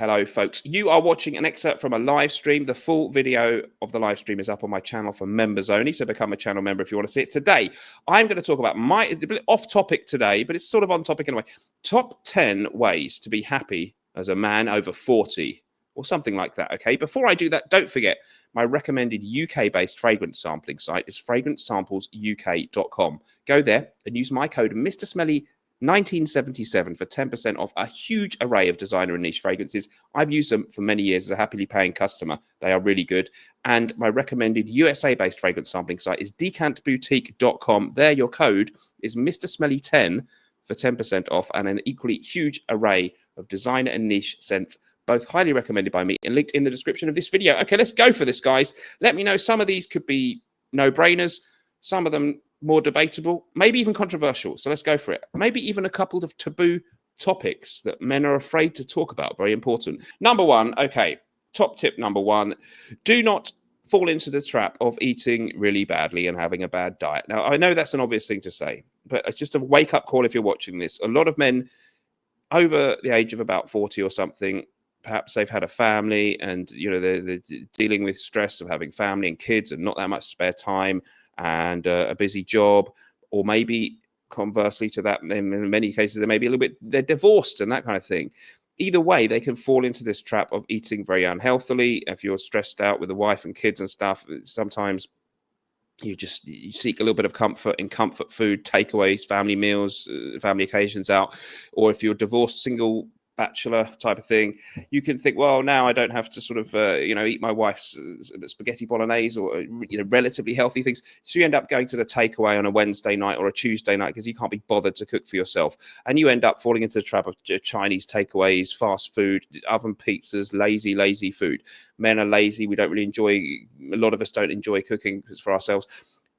Hello, folks. You are watching an excerpt from a live stream. The full video of the live stream is up on my channel for members only, so become a channel member if you want to see it. Today, I'm going to talk about a bit off topic today, but it's sort of on topic anyway. Top 10 ways to be happy as a man over 40 or something like that, okay? Before I do that, don't forget, my recommended UK-based fragrance sampling site is fragrancesamplesuk.com. Go there and use my code Mr. Smelly 1977 for 10% off a huge array of designer and niche fragrances. I've used them for many years as a happily paying customer. They are really good. And my recommended USA-based fragrance sampling site is decantboutique.com. There, your code is Mr. Smelly 10 for 10% off and an equally huge array of designer and niche scents, both highly recommended by me and linked in the description of this video. Okay, let's go for this, guys. Let me know. Some of these could be no-brainers. Some of them more debatable, maybe even controversial. So let's go for it. Maybe even a couple of taboo topics that men are afraid to talk about. Very important. Number one, okay, top tip number one, do not fall into the trap of eating really badly and having a bad diet. Now, I know that's an obvious thing to say, but it's just a wake-up call if you're watching this. A lot of men over the age of about 40 or something, perhaps they've had a family and, you know, they're dealing with stress of having family and kids and not that much spare time and a busy job, or maybe conversely to that, in many cases, they may be a little bit, they're divorced and that kind of thing. Either way, they can fall into this trap of eating very unhealthily. If you're stressed out with the wife and kids and stuff, sometimes you seek a little bit of comfort in comfort food, takeaways, family meals, family occasions out. Or if you're divorced, single, bachelor type of thing, you can think, well, now I don't have to sort of eat my wife's spaghetti bolognese or relatively healthy things. So you end up going to the takeaway on a Wednesday night or a Tuesday night because you can't be bothered to cook for yourself, and you end up falling into the trap of Chinese takeaways, fast food, oven pizzas, lazy food. Men are lazy. We don't really enjoy, a lot of us don't enjoy cooking for ourselves.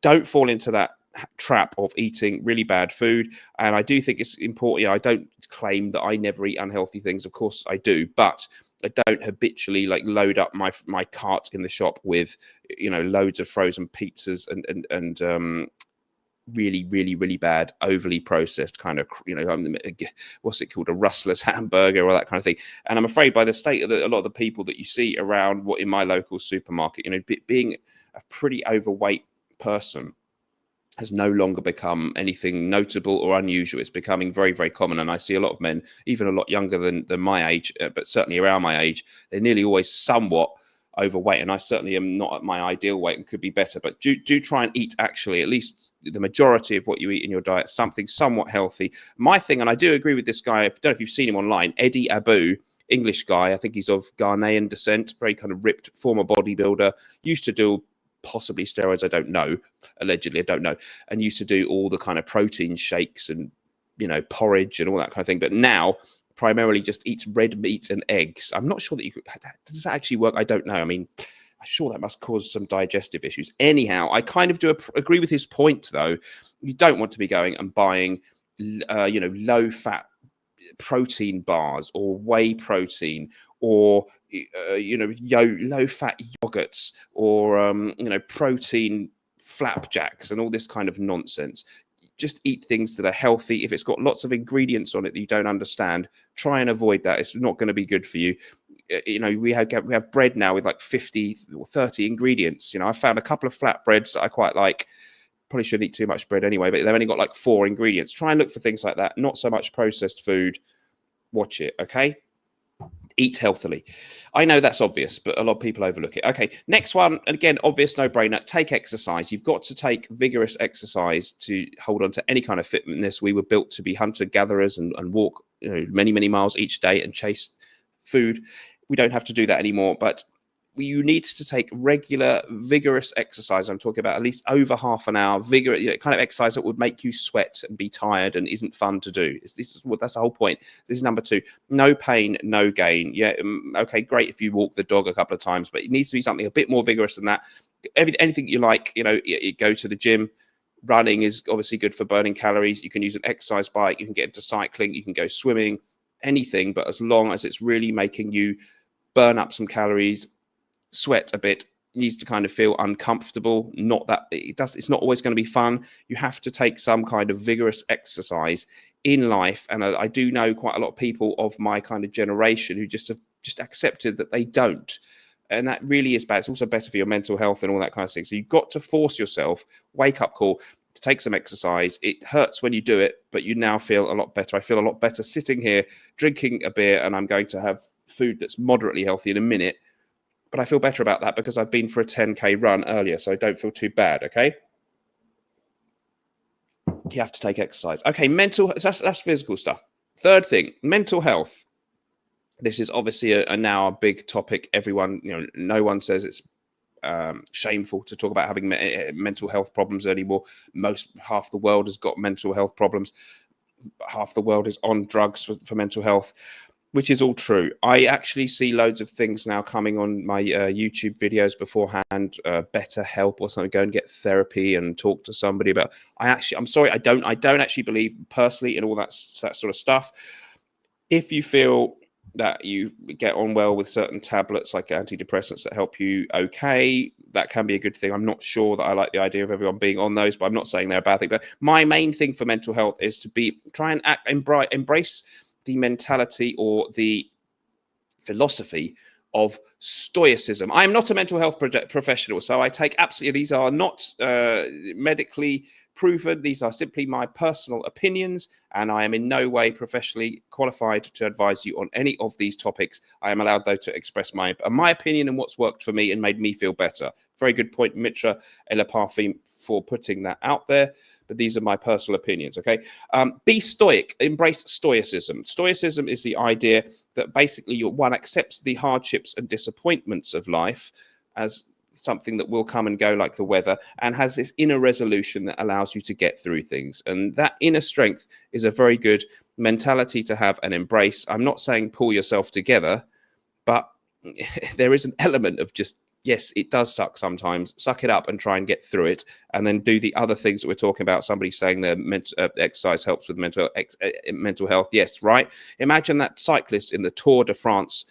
Don't fall into that trap of eating really bad food. And I do think it's important. I don't claim that I never eat unhealthy things. Of course I do, but I don't habitually load up my cart in the shop with loads of frozen pizzas and really bad, overly processed kind of what's it called, a rustler's hamburger or that kind of thing. And I'm afraid by the state of a lot of the people that you see around in my local supermarket, being a pretty overweight person has no longer become anything notable or unusual. It's becoming very common, and I see a lot of men, even a lot younger than my age, but certainly around my age, they're nearly always somewhat overweight, and I certainly am not at my ideal weight and could be better. But do try and eat, actually, at least the majority of what you eat in your diet, something somewhat healthy. My thing, and I do agree with this guy, I don't know if you've seen him online, Eddie Abu, English guy, I think he's of Ghanaian descent, very kind of ripped, former bodybuilder, used to do possibly steroids, I don't know, allegedly, I don't know, and used to do all the kind of protein shakes and porridge and all that kind of thing, but now primarily just eats red meat and eggs. I'm not sure that does that actually work? I don't know. I mean, I'm sure that must cause some digestive issues. Anyhow, I kind of do agree with his point, though. You don't want to be going and buying low fat protein bars or whey protein or low fat yogurts or protein flapjacks and all this kind of nonsense. Just eat things that are healthy. If it's got lots of ingredients on it that you don't understand, try and avoid that. It's not going to be good for you. We have bread now with like 50 or 30 ingredients. I found a couple of flatbreads that I quite like. Probably shouldn't eat too much bread anyway, but they've only got like 4 ingredients. Try and look for things like that. Not so much processed food. Watch it, okay? Eat healthily. I know that's obvious, but a lot of people overlook it. Okay, next one, and again, obvious, no-brainer. Take exercise. You've got to take vigorous exercise to hold on to any kind of fitness. We were built to be hunter-gatherers and walk many miles each day and chase food. We don't have to do that anymore, but you need to take regular, vigorous exercise. I'm talking about at least over half an hour, vigorous, kind of exercise that would make you sweat and be tired and isn't fun to do. That's the whole point. This is number 2. No pain, no gain. Yeah, okay, great if you walk the dog a couple of times, but it needs to be something a bit more vigorous than that. Anything you like, you go to the gym. Running is obviously good for burning calories. You can use an exercise bike. You can get into cycling. You can go swimming. Anything, but as long as it's really making you burn up some calories, sweat a bit, needs to kind of feel uncomfortable. Not that it's not always going to be fun. You have to take some kind of vigorous exercise in life, and I do know quite a lot of people of my kind of generation who just have just accepted that they don't. And that really is bad. It's also better for your mental health and all that kind of thing. So you've got to force yourself, wake up call, to take some exercise. It hurts when you do it, but you now feel a lot better. I feel a lot better sitting here drinking a beer, and I'm going to have food that's moderately healthy in a minute. But I feel better about that because I've been for a 10K run earlier, so I don't feel too bad, okay? You have to take exercise. Okay, that's physical stuff. Third thing, mental health. This is obviously now a big topic. Everyone, no one says it's shameful to talk about having mental health problems anymore. Half the world has got mental health problems. Half the world is on drugs for mental health, which is all true. I actually see loads of things now coming on my YouTube videos beforehand. Better help or something. Go and get therapy and talk to somebody about. I'm sorry, I don't actually believe personally in all that sort of stuff. If you feel that you get on well with certain tablets like antidepressants that help you, okay, that can be a good thing. I'm not sure that I like the idea of everyone being on those, but I'm not saying they're a bad thing. But my main thing for mental health is to try and embrace the mentality or the philosophy of stoicism. I am not a mental health professional, so I take absolutely, these are not medically proven. These are simply my personal opinions, and I am in no way professionally qualified to advise you on any of these topics. I am allowed, though, to express my opinion and what's worked for me and made me feel better. Very good point, Mitra Elaparfim, for putting that out there. But these are my personal opinions, okay? Be stoic. Embrace stoicism. Stoicism is the idea that basically one accepts the hardships and disappointments of life as something that will come and go like the weather, and has this inner resolution that allows you to get through things. And that inner strength is a very good mentality to have and embrace. I'm not saying pull yourself together, but there is an element of just, yes, it does suck sometimes. Suck it up and try and get through it, and then do the other things that we're talking about. Somebody saying that exercise helps with mental health. Yes, right. Imagine that cyclist in the Tour de France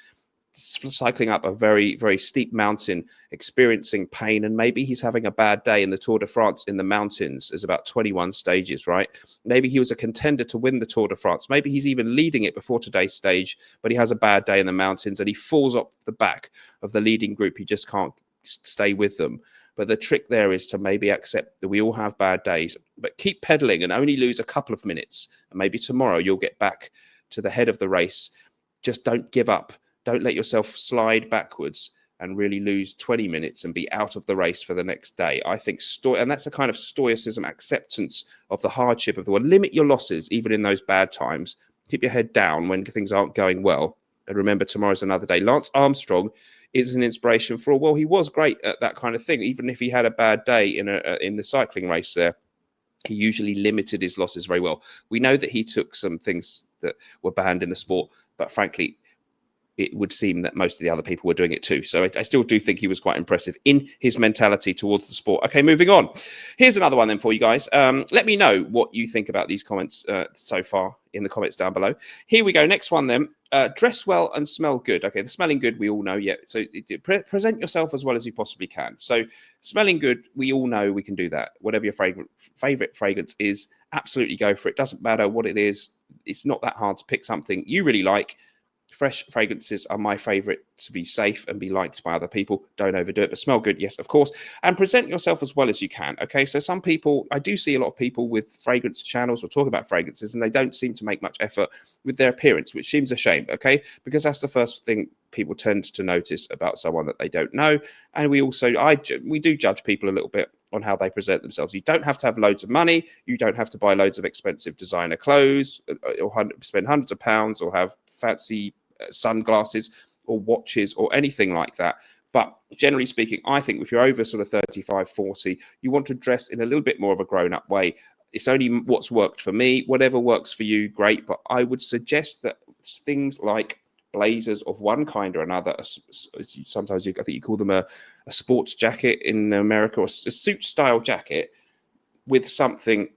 cycling up a very, very steep mountain, experiencing pain, and maybe he's having a bad day. In the Tour de France in the mountains, there's about 21 stages, right? Maybe he was a contender to win the Tour de France. Maybe he's even leading it before today's stage, but he has a bad day in the mountains and he falls off the back of the leading group. He just can't stay with them. But the trick there is to maybe accept that we all have bad days, but keep pedaling and only lose a couple of minutes. And maybe tomorrow you'll get back to the head of the race. Just don't give up. Don't let yourself slide backwards and really lose 20 minutes and be out of the race for the next day. I think and that's a kind of stoicism, acceptance of the hardship of the world. Limit your losses, even in those bad times. Keep your head down when things aren't going well. And remember, tomorrow's another day. Lance Armstrong is an inspiration for all. Well, he was great at that kind of thing. Even if he had a bad day in the cycling race there, he usually limited his losses very well. We know that he took some things that were banned in the sport, but frankly, it would seem that most of the other people were doing it too. So I still do think he was quite impressive in his mentality towards the sport. Okay, moving on. Here's another one then for you guys. Let me know what you think about these comments so far in the comments down below. Here we go. Next one then. Dress well and smell good. Okay, the smelling good we all know. Yeah, so present yourself as well as you possibly can. So smelling good, we all know we can do that. Whatever your favorite fragrance is, absolutely go for it. Doesn't matter what it is. It's not that hard to pick something you really like. Fresh fragrances are my favorite to be safe and be liked by other people. Don't overdo it, but smell good, yes, of course. And present yourself as well as you can, okay? So some people, I do see a lot of people with fragrance channels or talk about fragrances, and they don't seem to make much effort with their appearance, which seems a shame, okay? Because that's the first thing people tend to notice about someone that they don't know. And we also, we do judge people a little bit on how they present themselves. You don't have to have loads of money. You don't have to buy loads of expensive designer clothes or spend hundreds of pounds or have fancy sunglasses or watches or anything like that. But generally speaking, I think if you're over sort of 35, 40, you want to dress in a little bit more of a grown-up way. It's only what's worked for me. Whatever works for you, great. But I would suggest that things like blazers of one kind or another, sometimes I think you call them a sports jacket in America, or a suit style jacket with something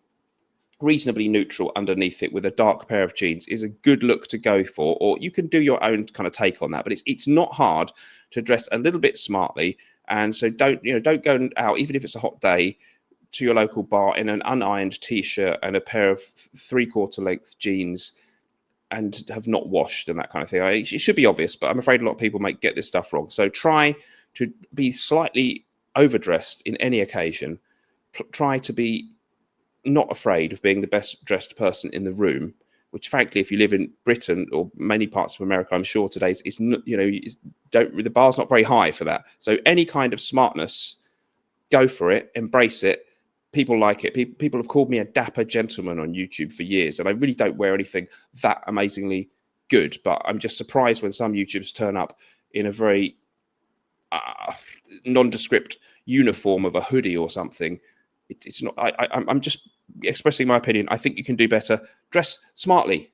reasonably neutral underneath it with a dark pair of jeans is a good look to go for. Or you can do your own kind of take on that, but it's not hard to dress a little bit smartly. And so don't go out, even if it's a hot day, to your local bar in an unironed t-shirt and a pair of 3/4 length jeans and have not washed and that kind of thing. It should be obvious, but I'm afraid a lot of people might get this stuff wrong. So try to be slightly overdressed in any occasion. Try to be not afraid of being the best dressed person in the room, which frankly, if you live in Britain or many parts of America, I'm sure today is not, the bar's not very high for that. So any kind of smartness, go for it, embrace it. People like it. People have called me a dapper gentleman on YouTube for years, and I really don't wear anything that amazingly good, but I'm just surprised when some YouTubers turn up in a very nondescript uniform of a hoodie or something. It's not. I'm just expressing my opinion. I think you can do better. Dress smartly.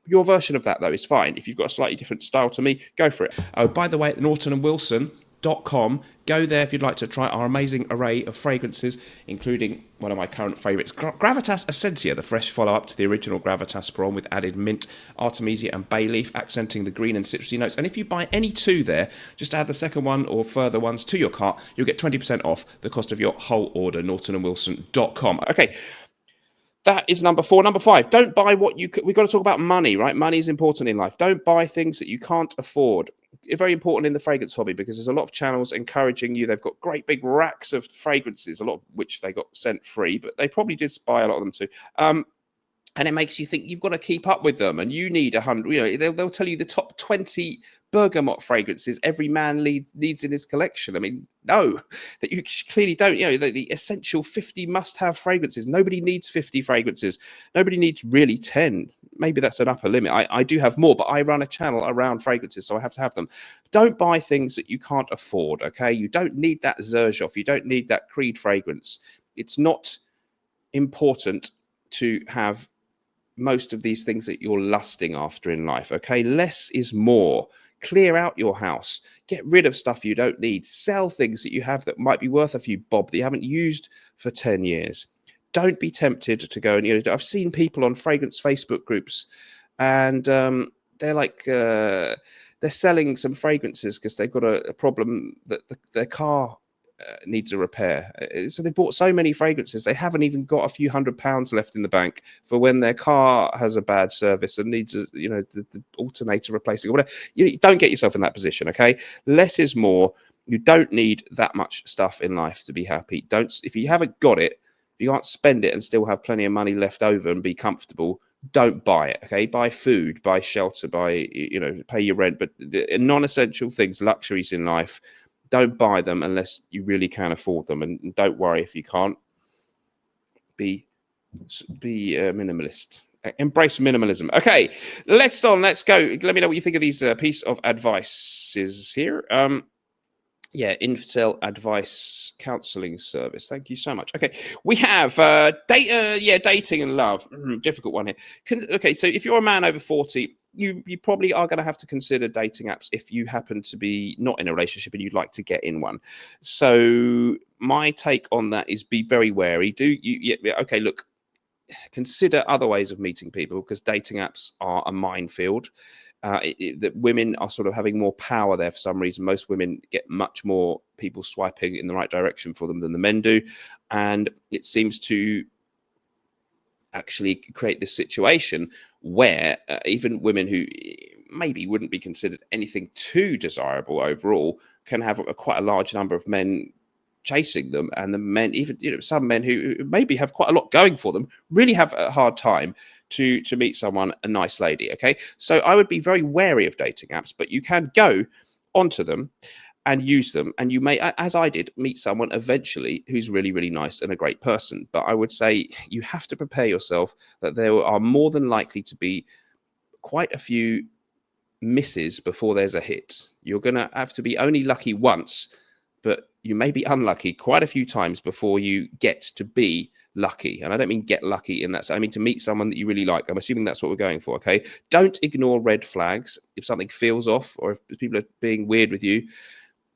Your version of that, though, is fine. If you've got a slightly different style to me, go for it. Oh, by the way, at NAUGHTONandWilson.com, go there if you'd like to try our amazing array of fragrances, including one of my current favourites, Gravitas Essentia, the fresh follow-up to the original Gravitas Prawn with added mint, artemisia and bay leaf, accenting the green and citrusy notes. And if you buy any two there, just add the second one or further ones to your cart, you'll get 20% off the cost of your whole order, NAUGHTONandWilson.com. Okay. That is number 4. Number 5, don't buy what you could. We've got to talk about money, right? Money is important in life. Don't buy things that you can't afford. It's very important in the fragrance hobby because there's a lot of channels encouraging you. They've got great big racks of fragrances, a lot of which they got sent free, but they probably did buy a lot of them too. And it makes you think you've got to keep up with them, and you need 100. They'll tell you the top 20 bergamot fragrances every man needs in his collection. I mean, no, that you clearly don't. The essential 50 must-have fragrances. Nobody needs 50 fragrances. Nobody needs really 10. Maybe that's an upper limit. I do have more, but I run a channel around fragrances, so I have to have them. Don't buy things that you can't afford. Okay, you don't need that Xerjoff. You don't need that Creed fragrance. It's not important to have most of these things that you're lusting after in life. Okay, less is more. Clear out your house, get rid of stuff you don't need, sell things that you have that might be worth a few bob that you haven't used for 10 years. Don't be tempted to go and I've seen people on fragrance Facebook groups, and they're like they're selling some fragrances because they've got a problem that their car needs a repair. So they bought so many fragrances they haven't even got a few £100 left in the bank for when their car has a bad service and needs the alternator replacing or whatever. You don't get yourself in that position. Okay, less is more. You don't need that much stuff in life to be happy. If you haven't got it, if you can't spend it and still have plenty of money left over and be comfortable, don't buy it. Okay, buy food, buy shelter, pay your rent, but the non-essential things, luxuries in life, don't buy them unless you really can afford them, and don't worry if you can't. Be minimalist. Embrace minimalism. Okay, let's go. Let me know what you think of these piece of advices here. Incel advice counseling service. Thank you so much. Okay, we have dating and love. Difficult one here. So if you're a man over 40, you probably are going to have to consider dating apps if you happen to be not in a relationship and you'd like to get in one. So my take on that is be very wary. Look, consider other ways of meeting people because dating apps are a minefield. That women are sort of having more power there for some reason. Most women get much more people swiping in the right direction for them than the men do. And it seems to actually create this situation where even women who maybe wouldn't be considered anything too desirable overall can have quite a large number of men chasing them, and the men, even some men who maybe have quite a lot going for them, really have a hard time to meet someone, a nice lady. Okay, so I would be very wary of dating apps, but you can go onto them and use them, and you may, as I did, meet someone eventually who's really, really nice and a great person. But I would say you have to prepare yourself that there are more than likely to be quite a few misses before there's a hit. You're going to have to be only lucky once, but you may be unlucky quite a few times before you get to be lucky. And I don't mean get lucky in that sense. I mean to meet someone that you really like. I'm assuming that's what we're going for. Okay, don't ignore red flags. If something feels off or if people are being weird with you,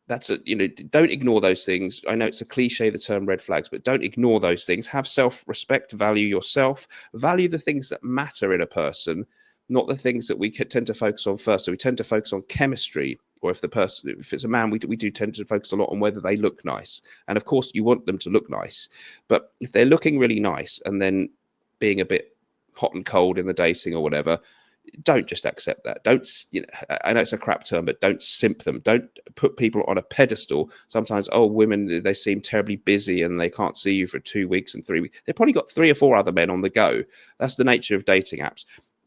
don't ignore those things. I know it's a cliche, the term red flags, but don't ignore those things. Have self-respect, value yourself, value the things that matter in a person, not the things that we tend to focus on first. So we tend to focus on chemistry or if it's a man, we do tend to focus a lot on whether they look nice. And of course, you want them to look nice. But if they're looking really nice and then being a bit hot and cold in the dating or whatever, don't just accept that. Don't, I know it's a crap term, but don't simp them. Don't put people on a pedestal. Sometimes, oh, women, they seem terribly busy and they can't see you for 2 weeks and 3 weeks. They've probably got 3 or 4 other men on the go. That's the nature of dating apps.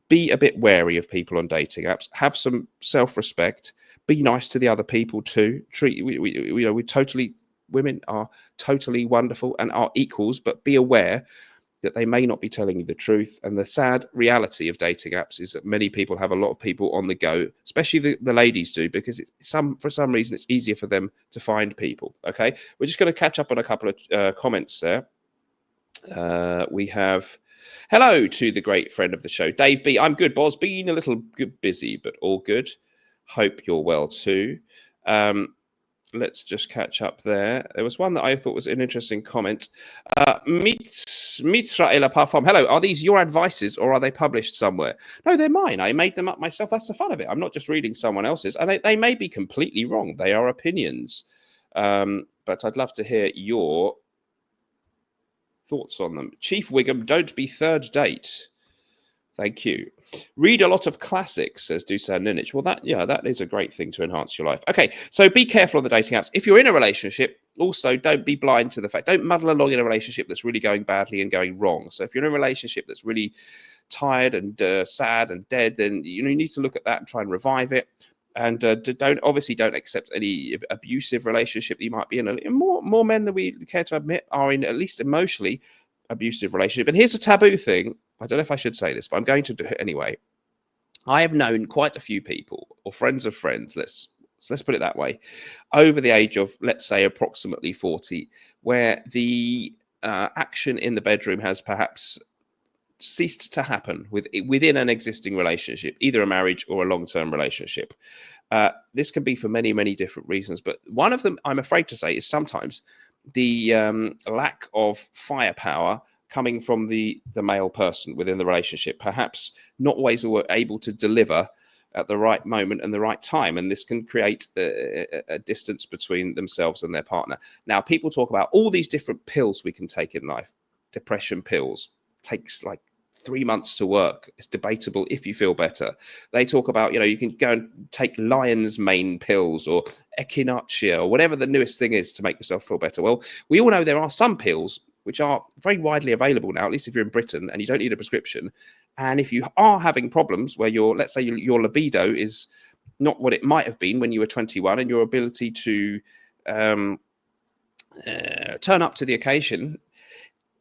Be a bit wary of people on dating apps. Have some self-respect. Be nice to the other people too. Women are totally wonderful and are equals, but be aware that they may not be telling you the truth. And the sad reality of dating apps is that many people have a lot of people on the go, especially the ladies do, because for some reason it's easier for them to find people. Okay, we're just going to catch up on a couple of comments there. We have, hello to the great friend of the show, Dave B. I'm good, Boz. Been a little busy, but all good. Hope you're well too. Let's just catch up there. There was one that I thought was an interesting comment. Mitra Parfum. Hello, are these your advices or are they published somewhere? No, they're mine. I made them up myself. That's the fun of it. I'm not just reading someone else's. And they may be completely wrong. They are opinions. But I'd love to hear your thoughts on them. Chief Wiggum, don't be third date. Thank you. Read a lot of classics, says Dusan Ninich. Well, that is a great thing to enhance your life. Okay, so be careful on the dating apps. If you're in a relationship, also don't be blind to the fact. Don't muddle along in a relationship that's really going badly and going wrong. So if you're in a relationship that's really tired and sad and dead, then you need to look at that and try and revive it. And don't accept any abusive relationship that you might be in. And more men than we care to admit are in at least emotionally abusive relationship. And here's a taboo thing. I don't know if I should say this, but I'm going to do it anyway. I have known quite a few people, or friends of friends, let's put it that way, over the age of, let's say, approximately 40, where the action in the bedroom has perhaps ceased to happen within an existing relationship, either a marriage or a long-term relationship. This can be for many, many different reasons, but one of them, I'm afraid to say, is sometimes the lack of firepower coming from the male person within the relationship, perhaps not always able to deliver at the right moment and the right time. And this can create a distance between themselves and their partner. Now, people talk about all these different pills we can take in life. Depression pills takes like 3 months to work. It's debatable if you feel better. They talk about, you can go and take lion's mane pills or echinacea or whatever the newest thing is to make yourself feel better. Well, we all know there are some pills which are very widely available now, at least if you're in Britain, and you don't need a prescription. And if you are having problems where let's say your libido is not what it might have been when you were 21, and your ability to turn up to the occasion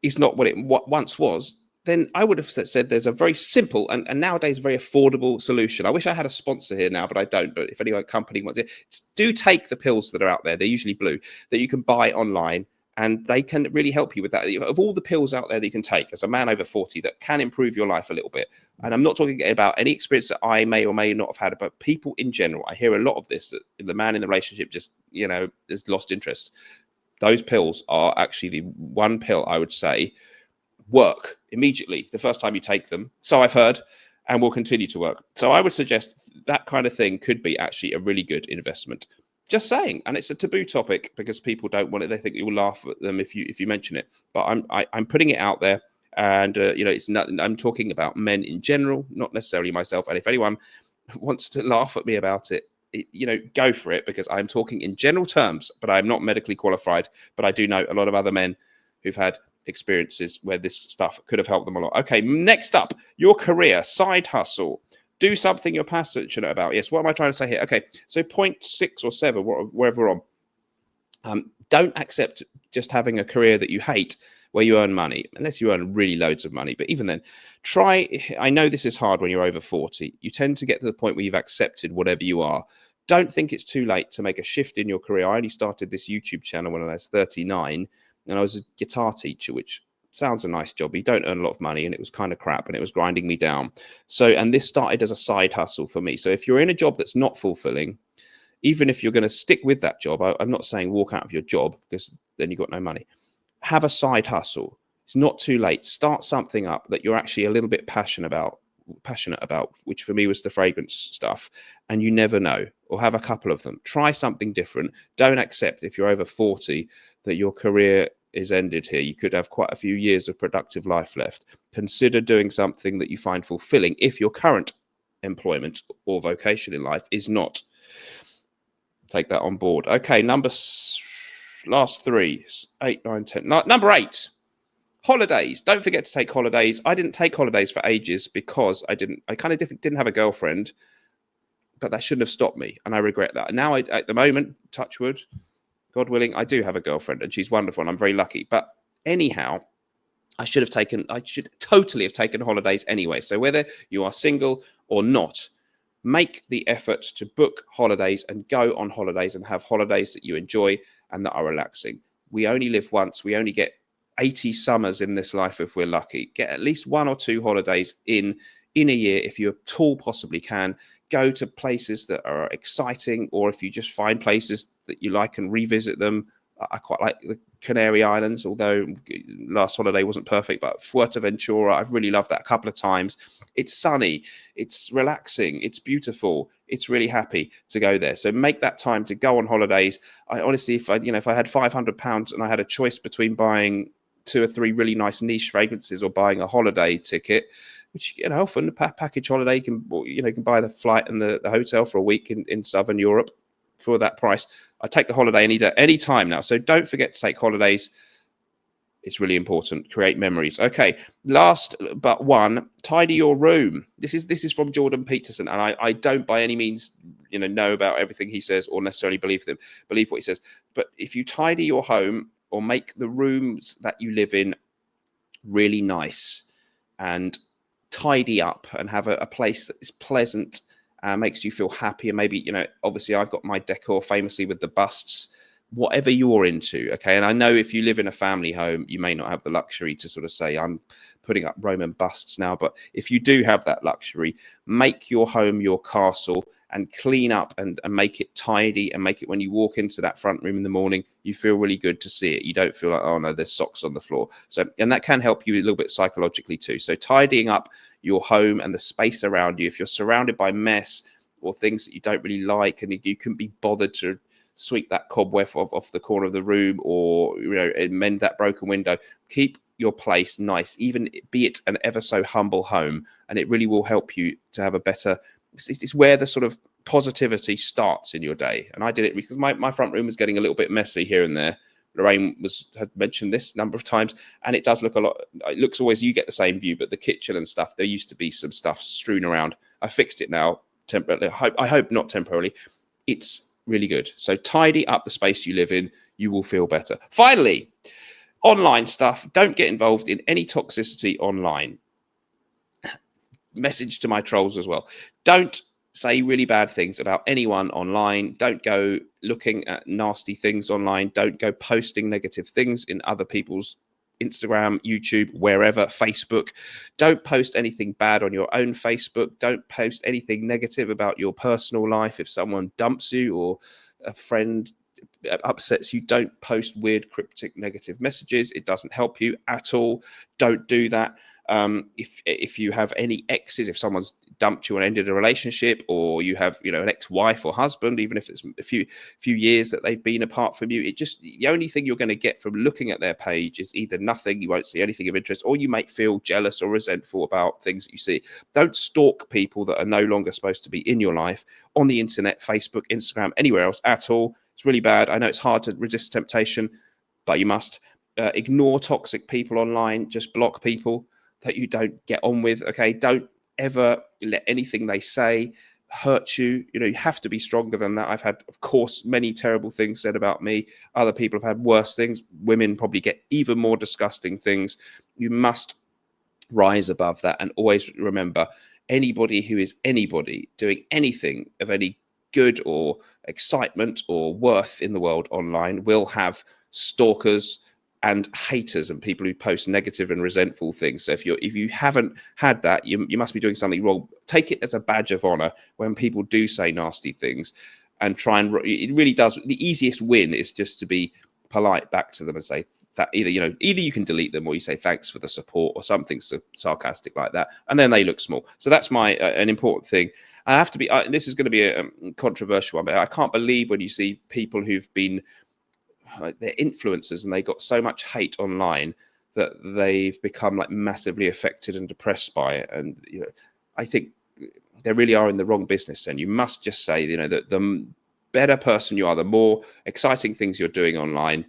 is not what it once was, then I would have said there's a very simple and nowadays very affordable solution. I wish I had a sponsor here now, but I don't. But if any company wants it, do take the pills that are out there. They're usually blue, that you can buy online. And they can really help you with that. Of all the pills out there that you can take as a man over 40 that can improve your life a little bit. And I'm not talking about any experience that I may or may not have had, but people in general. I hear a lot of this, that the man in the relationship just, has lost interest. Those pills are actually the one pill I would say work immediately the first time you take them. So I've heard, and will continue to work. So I would suggest that kind of thing could be actually a really good investment. Just saying, and it's a taboo topic because people don't want it. They think you will laugh at them if you mention it. But I'm putting it out there, and it's not. I'm talking about men in general, not necessarily myself. And if anyone wants to laugh at me about it, go for it, because I'm talking in general terms. But I'm not medically qualified. But I do know a lot of other men who've had experiences where this stuff could have helped them a lot. Okay, next up, your career, side hustle. Do something you're passionate about. Yes, what am I trying to say here? Okay, so point 6 or 7, wherever we're on. Don't accept just having a career that you hate where you earn money, unless you earn really loads of money. But even then, I know this is hard when you're over 40. You tend to get to the point where you've accepted whatever you are. Don't think it's too late to make a shift in your career. I only started this YouTube channel when I was 39, and I was a guitar teacher, which sounds a nice job. You don't earn a lot of money, and it was kind of crap, and it was grinding me down. And this started as a side hustle for me. So if you're in a job that's not fulfilling, even if you're going to stick with that job, I'm not saying walk out of your job, because then you've got no money. Have a side hustle. It's not too late. Start something up that you're actually a little bit passionate about, which for me was the fragrance stuff. And you never know. or have a couple of them. Try something different. Don't accept, if you're over 40, that your career is ended here. You could have quite a few years of productive life left. Consider doing something that you find fulfilling if your current employment or vocation in life is not. Take that on board. Okay, last three, 8, 9, 10. Number 8, holidays. Don't forget to take holidays. I didn't take holidays for ages because I kind of didn't have a girlfriend, but that shouldn't have stopped me, and I regret that. Now, at the moment, touch wood, God willing, I do have a girlfriend, and she's wonderful, and I'm very lucky. But anyhow, I should totally have taken holidays anyway. So whether you are single or not, make the effort to book holidays and go on holidays and have holidays that you enjoy and that are relaxing. We only live once. We only get 80 summers in this life if we're lucky. Get at least 1 or 2 holidays in a year if you at all possibly can. Go to places that are exciting, or if you just find places that you like and revisit them. I quite like the Canary Islands, although last holiday wasn't perfect, but Fuerteventura, I've really loved that a couple of times. It's sunny, it's relaxing, it's beautiful, it's really happy to go there. So make that time to go on holidays. I honestly, if I had £500 and I had a choice between buying 2 or 3 really nice niche fragrances or buying a holiday ticket, which, often a package holiday, you can buy the flight and the hotel for a week in Southern Europe for that price. I take the holiday any time now. So don't forget to take holidays. It's really important. Create memories. Okay, last but one, tidy your room. This is from Jordan Peterson, and I don't by any means know about everything he says or necessarily believe what he says. But if you tidy your home or make the rooms that you live in really nice and tidy up and have a place that is pleasant, makes you feel happy, and maybe obviously I've got my decor famously with the busts, whatever you're into. Okay, and I know if you live in a family home, you may not have the luxury to sort of say I'm putting up Roman busts now, but if you do have that luxury, make your home your castle and clean up and make it tidy, and make it when you walk into that front room in the morning, you feel really good to see it. You don't feel like, oh no, there's socks on the floor. So, and that can help you a little bit psychologically too. So tidying up your home and the space around you, if you're surrounded by mess or things that you don't really like, and you couldn't be bothered to sweep that cobweb off the corner of the room, or mend that broken window, keep your place nice, even be it an ever so humble home, and it really will help you to have a better. It's where the sort of positivity starts in your day. And I did it because my front room was getting a little bit messy here and there. Lorraine had mentioned this a number of times, and it does look a lot. It looks always, you get the same view, but the kitchen and stuff, there used to be some stuff strewn around. I fixed it now temporarily. I hope not temporarily. It's really good. So tidy up the space you live in. You will feel better. Finally, online stuff. Don't get involved in any toxicity online. Message to my trolls as well. Don't say really bad things about anyone online. Don't go looking at nasty things online. Don't go posting negative things in other people's Instagram, YouTube, wherever, Facebook. Don't post anything bad on your own Facebook. Don't post anything negative about your personal life. If someone dumps you or a friend upsets you, don't post weird, cryptic, negative messages. It doesn't help you at all. Don't do that. If you have any exes, if someone's dumped you and ended a relationship, or you have an ex-wife or husband, even if it's a few years that they've been apart from you, the only thing you're going to get from looking at their page is either nothing, you won't see anything of interest, or you might feel jealous or resentful about things that you see. Don't stalk people that are no longer supposed to be in your life on the internet, Facebook, Instagram, anywhere else at all. It's really bad. I know it's hard to resist temptation, but you must. Ignore toxic people online. Just block people that you don't get on with. Okay, don't ever let anything they say hurt you. You have to be stronger than that. I've had, of course, many terrible things said about me. Other people have had worse things. Women probably get even more disgusting things. You must rise above that, and always remember, anybody who is anybody doing anything of any good or excitement or worth in the world online will have stalkers and haters and people who post negative and resentful things. So if you haven't had that, you must be doing something wrong. Take it as a badge of honor when people do say nasty things, and try and, it really does. The easiest win is just to be polite back to them and say, that either, either you can delete them or you say thanks for the support or something sarcastic like that, and then they look small. So that's my an important thing. I have to be. This is going to be a controversial one, but I can't believe when you see people who've been they're influencers and they got so much hate online that they've become like massively affected and depressed by it. And I think they really are in the wrong business. And you must just say, that the better person you are, the more exciting things you're doing online,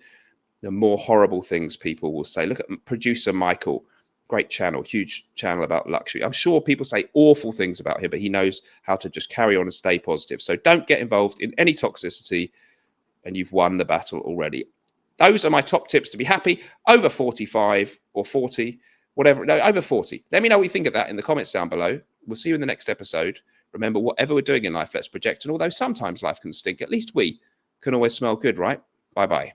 the more horrible things people will say. Look at producer Michael, great channel, huge channel about luxury. I'm sure people say awful things about him, but he knows how to just carry on and stay positive. So don't get involved in any toxicity, and you've won the battle already. Those are my top tips to be happy. Over 45 or 40, whatever, no, over 40. Let me know what you think of that in the comments down below. We'll see you in the next episode. Remember, whatever we're doing in life, let's project. And although sometimes life can stink, at least we can always smell good, right? Bye-bye.